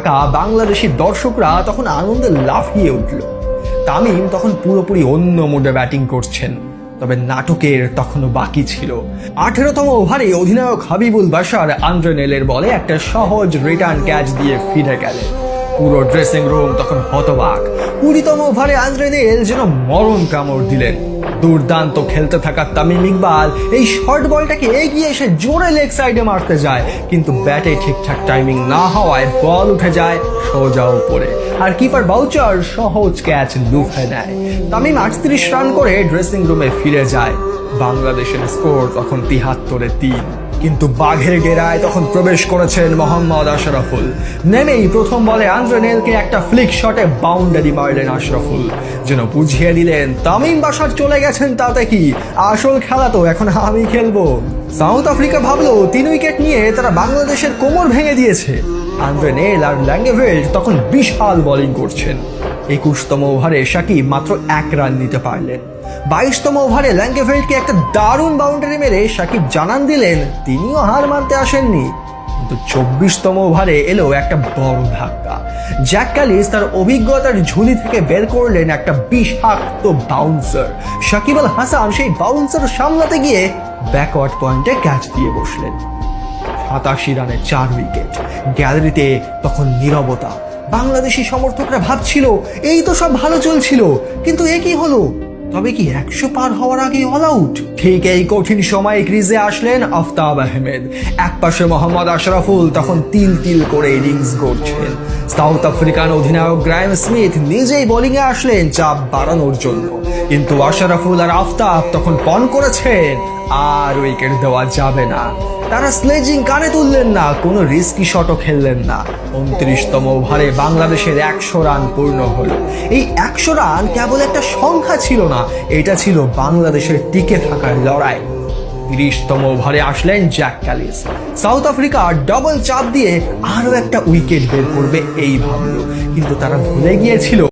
থাকা বাংলাদেশি দর্শকরা তখন আনন্দে লাফিয়ে উঠল। তামিম তখন পুরোপুরি অন্য মোডে ব্যাটিং করছেন, তবে নাটকের তখনও বাকি ছিল। 18তম ওভারে অধিনায়ক হাবিবুল বাশার আন্দ্রে নেলের বলে একটা সহজ রিটার্ন ক্যাচ দিয়ে ফিরে গেলেন। পুরো ড্রেসিং রুম তখন হতবাক। 20তম ওভারে আন্দ্রে নেল যেন মরণ কামড় দিলেন। দুর্দান্ত খেলতে থাকা তামিম ইকবাল এই শর্ট বলটাকে এগিয়ে এসে জোরে লেগ সাইডে মারতে যায়, কিন্তু ব্যাটে ঠিকঠাক টাইমিং না হওয়ায় বল উঠে যায় সোজা উপরে, আর কিপার বাউচার সহজ ক্যাচ লুফে নেয়। তামিম 38 রান করে ড্রেসিং রুমে ফিরে যায়। বাংলাদেশের স্কোর তখন 73-3। কিন্তু বাঘের ডেরায় তখন প্রবেশ করেছেন মোহাম্মদ আশরাফুল। নেমেই প্রথম বলে আন্দ্রে নেলকে একটা ফ্লিক শটে বাউন্ডারি মারলেন আশরাফুল, যেন বুঝিয়ে দিলেন তামিম বাশার চলে গেছেন তাতে কি, আসল খেলা তো এখন আমি খেলবো। সাউথ আফ্রিকা ভাবলো 3 উইকেট নিয়ে তারা বাংলাদেশের কোমর ভেঙে দিয়েছে। আন্দ্রে নেল আর ল্যাঙ্গেভেল্ড তখন বিশাল বোলিং করছেন। 21তম ওভারে সাকিব মাত্র 1 রান নিতে পারলেন। 22তম ওভারে ল্যাঙ্গেভেল্ডকে একটা দারুণ বাউন্ডারি মেরে সাকিব জানান দিলেন তিনিও হার মানতে আসেননি। কিন্তু 24তম ওভারে এলো একটা বড় ধাক্কা। জ্যাক ক্যালিস তার অভিজ্ঞতার ঝুলি থেকে বের করলেন একটা বিষাক্ত বাউন্সার। সাকিব আল হাসান সেই বাউন্সার সামলাতে গিয়ে ব্যাকওয়ার্ড পয়েন্টে ক্যাচ দিয়ে বসলেন। 87 রানে 4 উইকেট। গ্যালারিতে তখন নীরবতা। বাংলাদেশি সমর্থকরা ভাবছিল এই তো সব ভালো চলছিল, কিন্তু এ কি হলো? তবে কি 100 পার হওয়ার আগে অল আউট? ঠিক এই কঠিন সময়ে ক্রিজে আসলেন আফতাব আহমেদ। একপাশে মোহাম্মদ আশরাফুল তখন তিল তিল করে ইনিংস গড়ছেন। সাউথ আফ্রিকান অধিনায়ক গ্রাহাম স্মিথ নিজেই বোলিংয়ে আসলেন চাপ বাড়ানোর জন্য, কিন্তু আশরাফুল আর আফতাব তখন পণ করেছেন আর উইকেট দেওয়া যাবে না। তারা স্লেজিং কানে তুললেন না, কোনো রিস্কি শটও খেললেন না। 29তম ওভারে বাংলাদেশের 100 রান পূর্ণ হলো। এই 100 রান কেবল একটা সংখ্যা ছিল না, এটা ছিল বাংলাদেশের টিকে থাকার লড়াই। 30তম ওভারে আসলেন Jack Kallis. South Africa double চাপ দিয়ে আরো একটা উইকেট বের করবে এই ভাবলো, কিন্তু তারা ভুলে গিয়েছিল